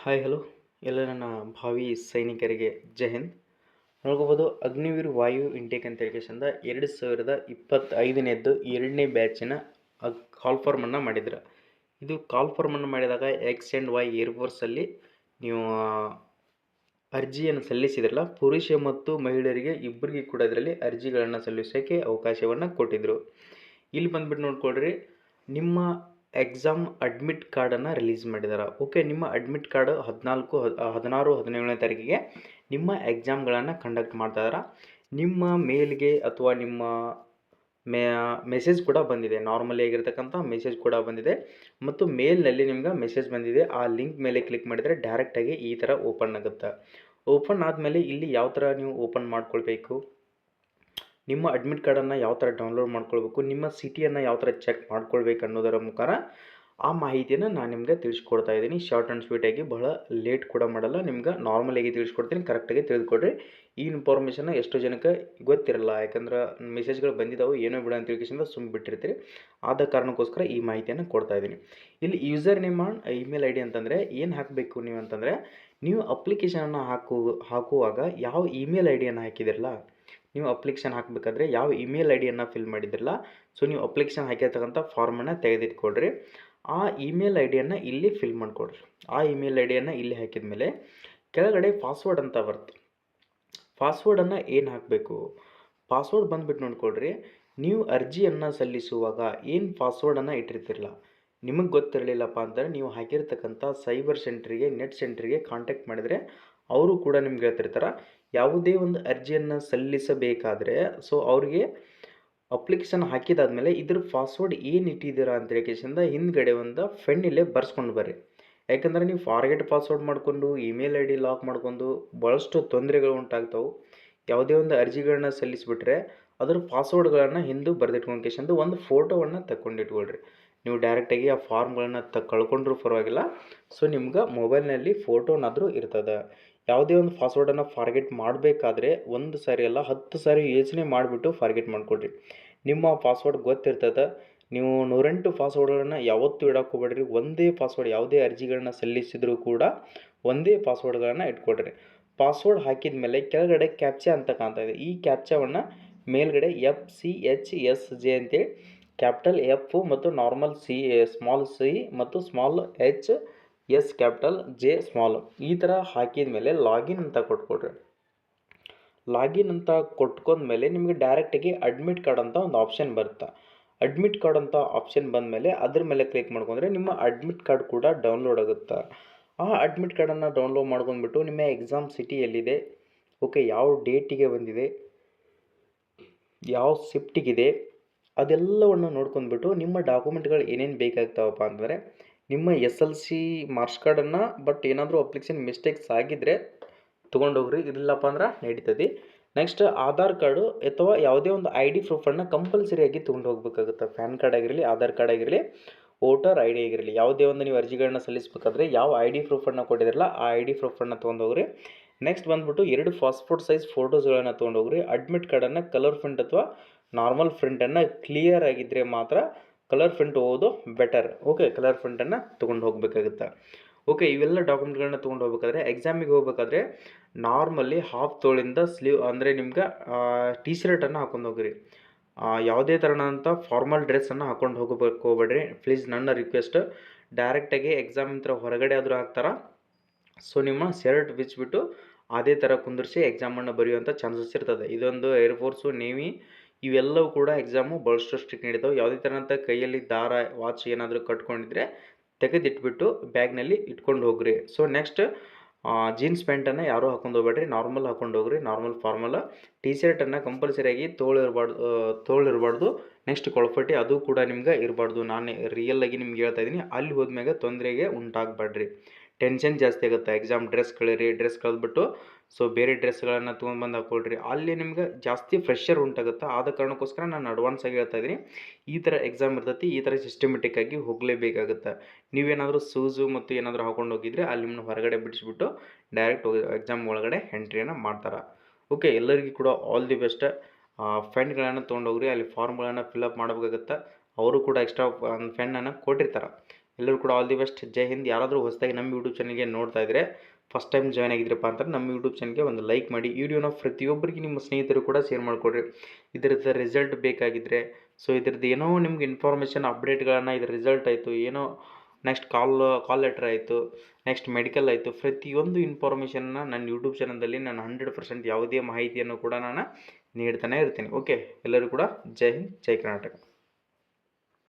Hi hello ಎಲ್ಲ ನನ್ನ ಭಾವಿ ಸೈನಿಕರಿಗೆ ಜೈ ಹಿಂದ್. ನೋಡ್ಕೋಬೋದು ಅಗ್ನಿವೀರ್ ವಾಯು ಇಂಟೇಕ್ ಅಂತ ಹೇಳಿಕೆಸಿಂದ 2025ನೇದ್ದು 2ನೇ ಬ್ಯಾಚಿನ ಕಾಲ್ ಫಾರ್ಮನ್ನು ಮಾಡಿದ್ರು. ಇದು ಕಾಲ್ ಫಾರ್ಮನ್ನು ಮಾಡಿದಾಗ ಎಕ್ಸ್ ಆ್ಯಂಡ್ ವೈ ಏರ್ಫೋರ್ಸಲ್ಲಿ ನೀವು ಅರ್ಜಿಯನ್ನು ಸಲ್ಲಿಸಿದ್ರಲ್ಲ, ಪುರುಷ ಮತ್ತು ಮಹಿಳೆಯರಿಗೆ ಇಬ್ಬರಿಗೆ ಕೂಡ ಇದರಲ್ಲಿ ಅರ್ಜಿಗಳನ್ನು ಸಲ್ಲಿಸೋಕ್ಕೆ ಅವಕಾಶವನ್ನು ಕೊಟ್ಟಿದ್ದರು. ಇಲ್ಲಿ ಬಂದುಬಿಟ್ಟು ನೋಡ್ಕೊಳ್ರಿ, ನಿಮ್ಮ ಎಕ್ಸಾಮ್ ಅಡ್ಮಿಟ್ ಕಾರ್ಡನ್ನು ರಿಲೀಸ್ ಮಾಡಿದ್ದಾರೆ. ಓಕೆ, ನಿಮ್ಮ ಅಡ್ಮಿಟ್ ಕಾರ್ಡ್ 16, 17ನೇ ತಾರೀಕಿಗೆ ನಿಮ್ಮ ಎಕ್ಸಾಮ್ಗಳನ್ನು ಕಂಡಕ್ಟ್ ಮಾಡ್ತಾಯಿದ್ದಾರೆ. ನಿಮ್ಮ ಮೇಲ್ಗೆ ಅಥವಾ ನಿಮ್ಮ ಮೆಸೇಜ್ ಕೂಡ ಬಂದಿದೆ, ನಾರ್ಮಲಿ ಆಗಿರ್ತಕ್ಕಂಥ ಮೆಸೇಜ್ ಕೂಡ ಬಂದಿದೆ ಮತ್ತು ಮೇಲ್ನಲ್ಲಿ ನಿಮ್ಗೆ ಮೆಸೇಜ್ ಬಂದಿದೆ. ಆ ಲಿಂಕ್ ಮೇಲೆ ಕ್ಲಿಕ್ ಮಾಡಿದರೆ ಡೈರೆಕ್ಟಾಗಿ ಈ ಥರ ಓಪನ್ ಆಗುತ್ತೆ. ಓಪನ್ ಆದಮೇಲೆ ಇಲ್ಲಿ ಯಾವ ಥರ ನೀವು ಓಪನ್ ಮಾಡ್ಕೊಳ್ಬೇಕು, ನಿಮ್ಮ ಅಡ್ಮಿಟ್ ಕಾರ್ಡನ್ನು ಯಾವ ಥರ ಡೌನ್ಲೋಡ್ ಮಾಡ್ಕೊಳ್ಬೇಕು, ನಿಮ್ಮ ಸಿಟಿಯನ್ನು ಯಾವ ಥರ ಚೆಕ್ ಮಾಡ್ಕೊಳ್ಬೇಕು ಅನ್ನೋದರ ಮುಖಾಂತರ ಆ ಮಾಹಿತಿಯನ್ನು ನಾನು ನಿಮಗೆ ತಿಳಿಸ್ಕೊಡ್ತಾ ಇದ್ದೀನಿ. ಶಾರ್ಟ್ ಆ್ಯಂಡ್ ಸ್ವೀಟಾಗಿ, ಬಹಳ ಲೇಟ್ ಕೂಡ ಮಾಡಲ್ಲ, ನಿಮ್ಗೆ ನಾರ್ಮಲಾಗಿ ತಿಳಿಸ್ಕೊಡ್ತೀನಿ. ಕರೆಕ್ಟಾಗಿ ತಿಳಿದುಕೊಡ್ರಿ. ಈ ಇನ್ಫಾರ್ಮೇಷನ್ನ ಎಷ್ಟೋ ಜನಕ್ಕೆ ಗೊತ್ತಿರಲ್ಲ, ಯಾಕಂದ್ರೆ ಮೆಸೇಜ್ಗಳು ಬಂದಿದ್ದಾವೆ, ಏನೋ ಬಿಡ ಅಂತ ತಿಳ್ಕೊಂಡು ಸುಮ್ಮನೆ ಬಿಟ್ಟಿರ್ತೀರಿ. ಆದ ಕಾರಣಕ್ಕೋಸ್ಕರ ಈ ಮಾಹಿತಿಯನ್ನು ಕೊಡ್ತಾ ಇದ್ದೀನಿ. ಇಲ್ಲಿ user name and email I D ಅಂತಂದರೆ ಏನು ಹಾಕಬೇಕು ನೀವು ಅಂತಂದರೆ, ನೀವು ಅಪ್ಲಿಕೇಶನನ್ನು ಹಾಕುವಾಗ ಯಾವ ಇಮೇಲ್ ಐ ಡಿಯನ್ನು ಹಾಕಿದಿರಲ್ಲ, ನೀವು ಅಪ್ಲಿಕೇಶನ್ ಹಾಕಬೇಕಾದ್ರೆ ಯಾವ ಇಮೇಲ್ ಐ ಡಿಯನ್ನು ಫಿಲ್ ಮಾಡಿದ್ರಲ್ಲ, ಸೊ ನೀವು ಅಪ್ಲಿಕೇಶನ್ ಹಾಕಿರ್ತಕ್ಕಂಥ ಫಾರ್ಮನ್ನು ತೆಗೆದಿಟ್ಕೊಳ್ರಿ. ಆ ಇಮೇಲ್ ಐ ಡಿಯನ್ನು ಇಲ್ಲಿ ಫಿಲ್ ಮಾಡಿಕೊಡ್ರಿ. ಆ ಇಮೇಲ್ ಐ ಡಿಯನ್ನು ಇಲ್ಲಿ ಹಾಕಿದ ಮೇಲೆ ಕೆಳಗಡೆ ಪಾಸ್ವರ್ಡ್ ಅಂತ ಬರುತ್ತೆ. ಪಾಸ್ವರ್ಡನ್ನು ಏನು ಹಾಕಬೇಕು, ಪಾಸ್ವರ್ಡ್ ಬಂದುಬಿಟ್ಟು ನೋಡ್ಕೊಳ್ರಿ. ನೀವು ಅರ್ಜಿಯನ್ನು ಸಲ್ಲಿಸುವಾಗ ಏನು ಪಾಸ್ವರ್ಡನ್ನು ಇಟ್ಟಿರ್ತಿರಲ್ಲ, ನಿಮಗೆ ಗೊತ್ತಿರಲಿಲ್ಲಪ್ಪ ಅಂದರೆ ನೀವು ಹಾಕಿರ್ತಕ್ಕಂಥ ಸೈಬರ್ ಸೆಂಟ್ರಿಗೆ, ನೆಟ್ ಸೆಂಟ್ರಿಗೆ ಕಾಂಟ್ಯಾಕ್ಟ್ ಮಾಡಿದರೆ ಅವರು ಕೂಡ ನಿಮ್ಗೆ ಹೇಳ್ತಿರ್ತಾರೆ. ಯಾವುದೇ ಒಂದು ಅರ್ಜಿಯನ್ನು ಸಲ್ಲಿಸಬೇಕಾದ್ರೆ ಸೊ ಅವ್ರಿಗೆ ಅಪ್ಲಿಕೇಶನ್ ಹಾಕಿದಾದ್ಮೇಲೆ ಇದ್ರ ಪಾಸ್ವರ್ಡ್ ಏನು ಇಟ್ಟಿದ್ದೀರಾ ಅಂತ ಹೇಳಿಕೆಸಿಂದ ಹಿಂದ್ಗಡೆ ಒಂದು ಫೆನ್ನಿಲ್ಲೇ ಬರ್ಸ್ಕೊಂಡು ಬರ್ರಿ. ಯಾಕಂದರೆ ನೀವು ಫಾರ್ಗೆಟ್ ಪಾಸ್ವರ್ಡ್ ಮಾಡಿಕೊಂಡು ಇಮೇಲ್ ಐ ಡಿ ಲಾಕ್ ಮಾಡ್ಕೊಂಡು ಭಾಳಷ್ಟು ತೊಂದರೆಗಳು ಉಂಟಾಗ್ತಾವೆ. ಯಾವುದೇ ಒಂದು ಅರ್ಜಿಗಳನ್ನ ಸಲ್ಲಿಸಿಬಿಟ್ರೆ ಅದರ ಪಾಸ್ವರ್ಡ್ಗಳನ್ನು ಹಿಂದೆ ಬರೆದಿಟ್ಕೊಂಡು ಒಂದು ಫೋಟೋವನ್ನು ತಗೊಂಡಿಟ್ಕೊಳ್ರಿ. ನೀವು ಡೈರೆಕ್ಟಾಗಿ ಆ ಫಾರ್ಮ್ಗಳನ್ನು ಕಳ್ಕೊಂಡ್ರೂ ಪರವಾಗಿಲ್ಲ. ಸೊ ನಿಮ್ಗೆ ಮೊಬೈಲ್ನಲ್ಲಿ ಫೋಟೋನಾದರೂ ಇರ್ತದೆ. ಯಾವುದೇ ಒಂದು ಪಾಸ್ವರ್ಡನ್ನು ಫಾರ್ಗೆಟ್ ಮಾಡಬೇಕಾದ್ರೆ ಒಂದು ಸಾರಿ ಅಲ್ಲ 10 ಸಾರಿ ಯೋಚನೆ ಮಾಡಿಬಿಟ್ಟು ಫಾರ್ಗೆಟ್ ಮಾಡಿಕೊಡ್ರಿ. ನಿಮ್ಮ ಪಾಸ್ವರ್ಡ್ ಗೊತ್ತಿರ್ತದೆ. ನೀವು 108 ಪಾಸ್ವರ್ಡ್ಗಳನ್ನು ಯಾವತ್ತೂ ಇಡೋಕೆ ಹೋಗ್ಬೇಡ್ರಿ. ಒಂದೇ ಪಾಸ್ವರ್ಡ್, ಯಾವುದೇ ಅರ್ಜಿಗಳನ್ನ ಸಲ್ಲಿಸಿದರೂ ಕೂಡ ಒಂದೇ ಪಾಸ್ವರ್ಡ್ಗಳನ್ನು ಇಟ್ಕೊಳ್ರಿ. ಪಾಸ್ವರ್ಡ್ ಹಾಕಿದ ಮೇಲೆ ಕೆಳಗಡೆ ಕ್ಯಾಪ್ಚಾ ಅಂತ ಕಾಣ್ತಾ ಇದೆ. ಈ ಕ್ಯಾಪ್ಚಾವನ್ನು ಮೇಲ್ಗಡೆ FCHSJ ಅಂತೇಳಿ ಕ್ಯಾಪಿಟಲ್ ಎಫ್ ಮತ್ತು ನಾರ್ಮಲ್ ಸ್ಮಾಲ್ ಸಿ ಮತ್ತು small HS capital J small ಈ ಥರ ಹಾಕಿದ ಮೇಲೆ ಲಾಗಿನ್ ಅಂತ ಕೊಟ್ಕೊಡ್ರಿ. ಲಾಗಿನ್ ಅಂತ ಕೊಟ್ಕೊಂಡ್ಮೇಲೆ ನಿಮಗೆ ಡೈರೆಕ್ಟಾಗಿ ಅಡ್ಮಿಟ್ ಕಾರ್ಡ್ ಅಂತ ಒಂದು ಆಪ್ಷನ್ ಬರುತ್ತೆ. ಅಡ್ಮಿಟ್ ಕಾರ್ಡ್ ಅಂತ ಆಪ್ಷನ್ ಬಂದಮೇಲೆ ಅದ್ರ ಮೇಲೆ ಕ್ಲಿಕ್ ಮಾಡ್ಕೊಂಡ್ರೆ ನಿಮ್ಮ ಅಡ್ಮಿಟ್ ಕಾರ್ಡ್ ಕೂಡ ಡೌನ್ಲೋಡ್ ಆಗುತ್ತೆ. ಆ ಅಡ್ಮಿಟ್ ಕಾರ್ಡನ್ನು ಡೌನ್ಲೋಡ್ ಮಾಡ್ಕೊಂಡ್ಬಿಟ್ಟು ನಿಮ್ಮ ಎಕ್ಸಾಮ್ ಸಿಟಿ ಎಲ್ಲಿದೆ, ಓಕೆ, ಯಾವ ಡೇಟಿಗೆ ಬಂದಿದೆ, ಯಾವ ಶಿಫ್ಟಿಗಿದೆ, ಅದೆಲ್ಲವನ್ನು ನೋಡ್ಕೊಂಡ್ಬಿಟ್ಟು ನಿಮ್ಮ ಡಾಕ್ಯುಮೆಂಟ್ಗಳು ಏನೇನು ಬೇಕಾಗ್ತಾವಪ್ಪ ಅಂತಂದರೆ ನಿಮ್ಮ SLC ಮಾರ್ಕ್ಸ್ ಕಾರ್ಡನ್ನು, ಬಟ್ ಏನಾದರೂ ಅಪ್ಲಿಕೇಶನ್ ಮಿಸ್ಟೇಕ್ಸ್ ಆಗಿದ್ದರೆ ತೊಗೊಂಡೋಗ್ರಿ, ಇರಲಿಲ್ಲಪ್ಪ ಅಂದ್ರೆ ನಡೀತದೆ. ನೆಕ್ಸ್ಟ್ ಆಧಾರ್ ಕಾರ್ಡು ಅಥವಾ ಯಾವುದೇ ಒಂದು ID ಪ್ರೂಫನ್ನು ಕಂಪಲ್ಸರಿಯಾಗಿ ತೊಗೊಂಡು ಹೋಗ್ಬೇಕಾಗುತ್ತೆ. ಪ್ಯಾನ್ ಕಾರ್ಡ್ ಆಗಿರಲಿ, ಆಧಾರ್ ಕಾರ್ಡ್ ಆಗಿರಲಿ, ವೋಟರ್ ID ಆಗಿರಲಿ, ಯಾವುದೇ ಒಂದು ನೀವು ಅರ್ಜಿಗಳನ್ನ ಸಲ್ಲಿಸಬೇಕಾದ್ರೆ ಯಾವ ID ಪ್ರೂಫನ್ನು ಕೊಟ್ಟಿದ್ರಲ್ಲ ಆ ID ಪ್ರೂಫನ್ನು ತೊಗೊಂಡೋಗ್ರಿ. ನೆಕ್ಸ್ಟ್ ಬಂದುಬಿಟ್ಟು 2 ಪಾಸ್ಪೋರ್ಟ್ ಸೈಜ್ ಫೋಟೋಸ್ಗಳನ್ನು ತೊಗೊಂಡೋಗ್ರಿ. ಅಡ್ಮಿಟ್ ಕಾರ್ಡನ್ನು ಕಲರ್ ಪ್ರಿಂಟ್ ಅಥವಾ ನಾರ್ಮಲ್ ಪ್ರಿಂಟನ್ನು ಕ್ಲಿಯರ್ ಆಗಿದ್ದರೆ ಮಾತ್ರ ಕಲರ್ ಪ್ರಿಂಟ್ ಹೋಗೋದು ಬೆಟರ್. ಓಕೆ, ಕಲರ್ ಪ್ರಿಂಟನ್ನು ತೊಗೊಂಡು ಹೋಗಬೇಕಾಗುತ್ತೆ. ಓಕೆ, ಇವೆಲ್ಲ ಡಾಕ್ಯುಮೆಂಟ್ಗಳನ್ನ ತೊಗೊಂಡು ಹೋಗ್ಬೇಕಾದ್ರೆ ಎಕ್ಸಾಮಿಗೆ ಹೋಗ್ಬೇಕಾದ್ರೆ ನಾರ್ಮಲಿ ಹಾಫ್ ತೋಳಿಂದ ಸ್ಲೀವ್ ಅಂದರೆ ನಿಮ್ಗೆ ಟಿ ಶರ್ಟನ್ನು ಹಾಕೊಂಡು ಹೋಗ್ರಿ. ಯಾವುದೇ ಥರನಂಥ ಫಾರ್ಮಲ್ ಡ್ರೆಸ್ಸನ್ನು ಹಾಕೊಂಡು ಹೋಗಬೇಡ್ರಿ ಪ್ಲೀಸ್, ನನ್ನ ರಿಕ್ವೆಸ್ಟ್. ಡೈರೆಕ್ಟಾಗಿ ಎಕ್ಸಾಮ್ ಹತ್ರ ಹೊರಗಡೆ ಆದರೂ ಹಾಕ್ತಾರೆ, ಸೊ ನಿಮ್ಮ ಶರ್ಟ್ ಬಿಚ್ಚಿಬಿಟ್ಟು ಅದೇ ಥರ ಕುಂದಿರಿಸಿ ಎಕ್ಸಾಮನ್ನು ಬರೆಯುವಂಥ ಚಾನ್ಸಸ್ ಇರ್ತದೆ. ಇದೊಂದು ಏರ್ಫೋರ್ಸು, ನೇವಿ ಇವೆಲ್ಲವೂ ಕೂಡ ಎಕ್ಸಾಮು ಭಾಳಷ್ಟು ಸ್ಟ್ರಿಕ್ಟ್ ನಡೀತಾವೆ. ಯಾವುದೇ ಥರನಂಥ ಕೈಯಲ್ಲಿ ದಾರ, ವಾಚ್ ಏನಾದರೂ ಕಟ್ಕೊಂಡಿದ್ರೆ ತೆಗೆದಿಟ್ಬಿಟ್ಟು ಬ್ಯಾಗ್ನಲ್ಲಿ ಇಟ್ಕೊಂಡು ಹೋಗ್ರಿ. ಸೊ ನೆಕ್ಸ್ಟ್ ಜೀನ್ಸ್ ಪ್ಯಾಂಟನ್ನು ಯಾರೂ ಹಾಕೊಂಡು ಹೋಗ್ಬೇಡ್ರಿ, ನಾರ್ಮಲ್ ಹಾಕೊಂಡು ಹೋಗ್ರಿ, ನಾರ್ಮಲ್ ಫಾರ್ಮಲ್. ಟಿ ಶರ್ಟನ್ನು ಕಂಪಲ್ಸರಿಯಾಗಿ ತೋಳಿರಬಾರ್ದು. ನೆಕ್ಸ್ಟ್ ಕೊಳಪಟ್ಟಿ ಅದು ಕೂಡ ನಿಮ್ಗೆ ಇರಬಾರ್ದು. ನಾನು ರಿಯಲ್ಲಾಗಿ ನಿಮ್ಗೆ ಹೇಳ್ತಾ ಇದ್ದೀನಿ, ಅಲ್ಲಿ ಹೋದ್ಮ್ಯಾಗ ತೊಂದರೆಗೆ ಉಂಟಾಗಬೇಡ್ರಿ. ಟೆನ್ಷನ್ ಜಾಸ್ತಿ ಆಗುತ್ತೆ. ಎಕ್ಸಾಮ್ ಡ್ರೆಸ್ ಕಳೆದ್ಬಿಟ್ಟು ಸೊ ಬೇರೆ ಡ್ರೆಸ್ಗಳನ್ನು ತೊಗೊಂಡ್ಬಂದು ಹಾಕ್ಕೊಳ್ರಿ, ಅಲ್ಲಿ ನಿಮ್ಗೆ ಜಾಸ್ತಿ ಪ್ರೆಷರ್ ಉಂಟಾಗುತ್ತೆ. ಆದ ಕಾರಣಕ್ಕೋಸ್ಕರ ನಾನು ಅಡ್ವಾನ್ಸಾಗಿ ಹೇಳ್ತಾ ಇದ್ದೀನಿ, ಈ ಥರ ಎಕ್ಸಾಮ್ ಇರ್ತೈತಿ, ಈ ಥರ ಸಿಸ್ಟಮೆಟಿಕ್ಕಾಗಿ ಹೋಗಲೇಬೇಕಾಗುತ್ತೆ. ನೀವೇನಾದರೂ ಶೂಸು ಮತ್ತು ಏನಾದರೂ ಹಾಕೊಂಡು ಹೋಗಿದ್ರೆ ಅಲ್ಲಿ ನಿಮ್ಮನ್ನ ಹೊರಗಡೆ ಬಿಡಿಸ್ಬಿಟ್ಟು ಡೈರೆಕ್ಟ್ ಎಕ್ಸಾಮ್ ಒಳಗಡೆ ಎಂಟ್ರಿಯನ್ನು ಮಾಡ್ತಾರೆ. ಓಕೆ, ಎಲ್ಲರಿಗೂ ಕೂಡ ಆಲ್ ದಿ ಬೆಸ್ಟ್. ಫೆನ್ಗಳನ್ನು ತೊಗೊಂಡೋಗ್ರಿ, ಅಲ್ಲಿ ಫಾರ್ಮ್ಗಳನ್ನು ಫಿಲ್ಅಪ್ ಮಾಡಬೇಕಾಗುತ್ತೆ. ಅವರು ಕೂಡ ಎಕ್ಸ್ಟ್ರಾ ಫೆನ್ನನ್ನು ಕೊಟ್ಟಿರ್ತಾರೆ. ಎಲ್ಲರೂ ಕೂಡ ಆಲ್ ದಿ ಬೆಸ್ಟ್. ಜೈ ಹಿಂದ್. ಯಾರಾದರೂ ಹೊಸದಾಗಿ ನಮ್ಮ ಯೂಟ್ಯೂಬ್ ಚಾನಲ್ಗೆ ನೋಡ್ತಾ ಇದ್ದರೆ, ಫಸ್ಟ್ ಟೈಮ್ ಜಾಯ್ನ್ ಆಗಿದ್ರಪ್ಪ ಅಂತ ನಮ್ಮ ಯೂಟ್ಯೂಬ್ ಚಾನಲ್ಗೆ ಒಂದು ಲೈಕ್ ಮಾಡಿ, ವಿಡಿಯೋನ ಪ್ರತಿಯೊಬ್ಬರಿಗೆ ನಿಮ್ಮ ಸ್ನೇಹಿತರು ಕೂಡ ಶೇರ್ ಮಾಡಿಕೊಡ್ರಿ. ಇದರದ್ದು ರಿಸಲ್ಟ್ ಬೇಕಾಗಿದ್ದರೆ, ಸೊ ಇದ್ರದ್ದು ಏನೋ ನಿಮ್ಗೆ ಇನ್ಫಾರ್ಮೇಷನ್ ಅಪ್ಡೇಟ್ಗಳನ್ನು, ಇದ್ರ ರಿಸಲ್ಟ್ ಆಯಿತು, ಏನೋ ನೆಕ್ಸ್ಟ್ ಕಾಲ್ ಲೆಟರ್ ಆಯಿತು, ನೆಕ್ಸ್ಟ್ ಮೆಡಿಕಲ್ ಆಯಿತು, ಪ್ರತಿಯೊಂದು ಇನ್ಫಾರ್ಮೇಷನ್ನ ನನ್ನ ಯೂಟ್ಯೂಬ್ ಚಾನಲ್ದಲ್ಲಿ ನಾನು 100% ಯಾವುದೇ ಮಾಹಿತಿಯನ್ನು ಕೂಡ ನಾನು ನೀಡ್ತಾನೆ ಇರ್ತೀನಿ. ಓಕೆ, ಎಲ್ಲರೂ ಕೂಡ ಜೈ ಹಿಂದ್, ಜೈ ಕರ್ನಾಟಕ.